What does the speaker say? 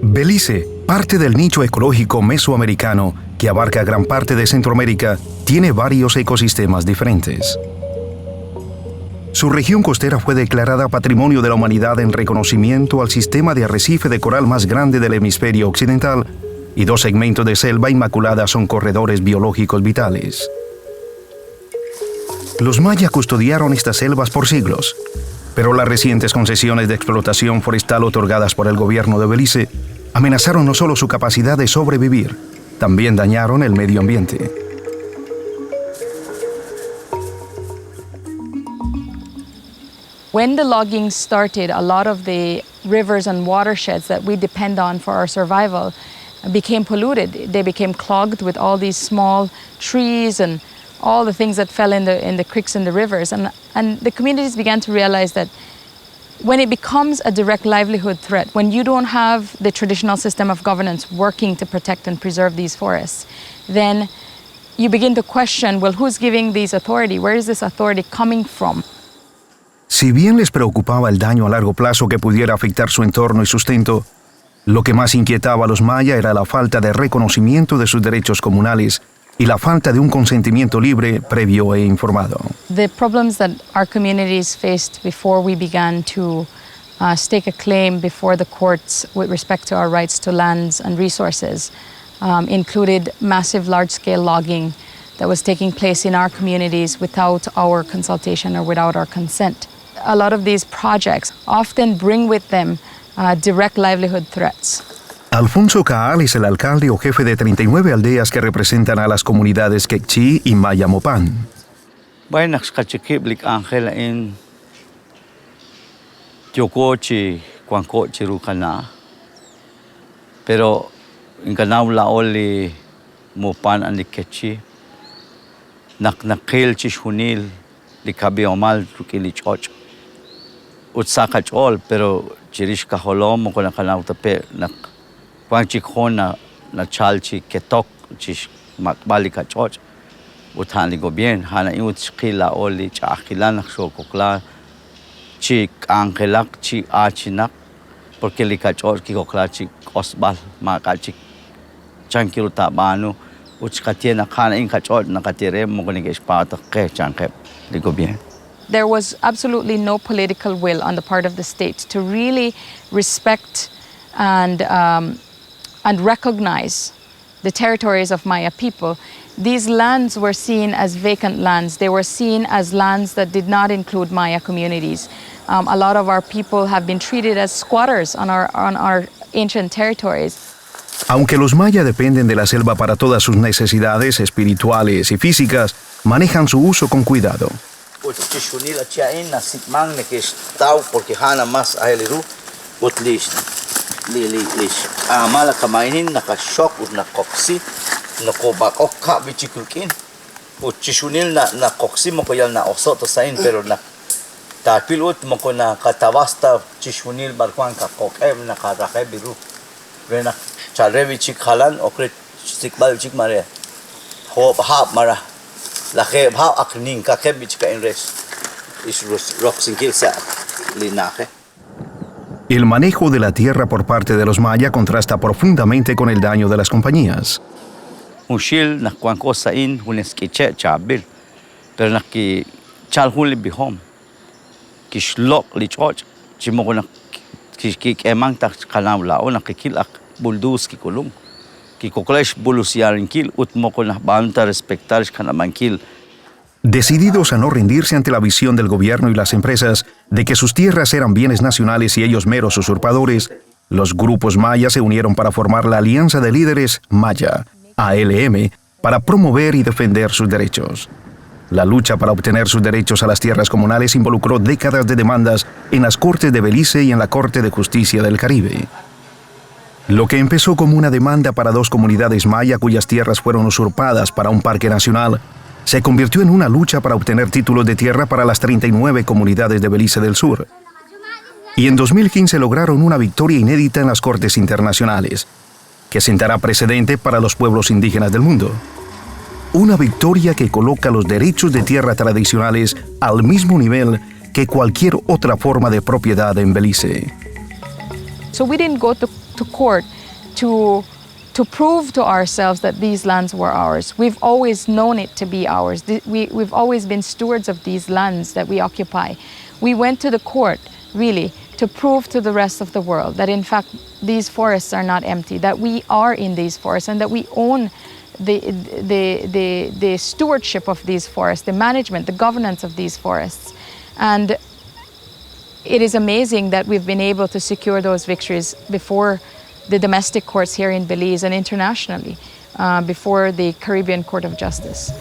Belice, parte del nicho ecológico mesoamericano que abarca gran parte de Centroamérica, tiene varios ecosistemas diferentes. Su región costera fue declarada Patrimonio de la Humanidad en reconocimiento al sistema de arrecife de coral más grande del hemisferio occidental, y 2 segmentos de selva inmaculada son corredores biológicos vitales. Los mayas custodiaron estas selvas por siglos, pero las recientes concesiones de explotación forestal otorgadas por el gobierno de Belice amenazaron no solo su capacidad de sobrevivir, también dañaron el medio ambiente. When the logging started, a lot of the rivers and watersheds that we depend on for our survival became polluted. They became clogged with all these small trees and all the things that fell in the creeks and the rivers. And the communities began to realize that when it becomes a direct livelihood threat, when you don't have the traditional system of governance working to protect and preserve these forests, then you begin to question, well, who's giving these authority? Where is this authority coming from? Si bien les preocupaba el daño a largo plazo que pudiera afectar su entorno y sustento, lo que más inquietaba a los mayas era la falta de reconocimiento de sus derechos comunales y la falta de un consentimiento libre, previo e informado. The problems that our communities faced before we began to stake a claim before the courts with respect to our rights to lands and resources included massive large-scale logging that was taking place in our communities without our consultation or without our consent. A lot of these projects often bring with them direct livelihood threats. Alfonso Caal es el alcalde o jefe de 39 aldeas que representan a las comunidades Q'eqchi y Mopan. Bueno, nakakachikiblik Angela in Q'eqchi, Q'eqchi rukana. Pero in kanawla oli Mopan and Q'eqchi naknakil chishunil likabiomal tukilichoch. Utsakachol pero chirish kaholom ko nakanawtape nak Quang chikona na chalchi ketok chish makbalika choch uthani gobien hana iut skila oli chakilan shokokla chik angelak chi achinak porque likachoch ki kokla chi osbal makachi chankiruta banu uchkatiena khana in kachoch nakatire mogonigesh pata ke chankep ligobien. There was absolutely no political will on the part of the state to really respect and recognize the territories of Maya people. These lands were seen as vacant lands. They were seen as lands that did not include Maya communities. A lot of our people have been treated as squatters on our ancient territories. Aunque los maya dependen de la selva para todas sus necesidades espirituales y físicas, manejan su uso con cuidado. Lish amala kamainin nakashok ut nakoksi nakobakok ka bichikukin uchishunil na koksi mo koyal na osoto sain pero na tapilot mo ko na katawasta chishunil barkwan ka kokem na karake biru rena charevi chikhalan okre sikbal chikmare hob hab mara la khe bha akning ka khe bichka inres is roxinkil sa linake. El manejo de la tierra por parte de los maya contrasta profundamente con el daño de las compañías. Unshil na kwanko sain huneskiche chabil pero na ki chalhul bihom kishlok lichoch chimo na ki emang tak kanawla o na kikilak buldus ki kulung ki koklash bulusiarin kil utmo ko na banta respectar kanamankil. Decididos a no rendirse ante la visión del gobierno y las empresas de que sus tierras eran bienes nacionales y ellos meros usurpadores, los grupos mayas se unieron para formar la Alianza de Líderes Maya, ALM, para promover y defender sus derechos. La lucha para obtener sus derechos a las tierras comunales involucró décadas de demandas en las Cortes de Belice y en la Corte de Justicia del Caribe. Lo que empezó como una demanda para 2 comunidades maya cuyas tierras fueron usurpadas para un parque nacional, se convirtió en una lucha para obtener títulos de tierra para las 39 comunidades de Belice del Sur. Y en 2015 lograron una victoria inédita en las Cortes Internacionales, que sentará precedente para los pueblos indígenas del mundo. Una victoria que coloca los derechos de tierra tradicionales al mismo nivel que cualquier otra forma de propiedad en Belice. So we didn't go to to court to prove to ourselves that these lands were ours. We've always known it to be ours. We've always been stewards of these lands that we occupy. We went to the court, really, to prove to the rest of the world that in fact these forests are not empty, that we are in these forests and that we own the stewardship of these forests, the management, the governance of these forests. And it is amazing that we've been able to secure those victories before the domestic courts here in Belize and internationally, before the Caribbean Court of Justice.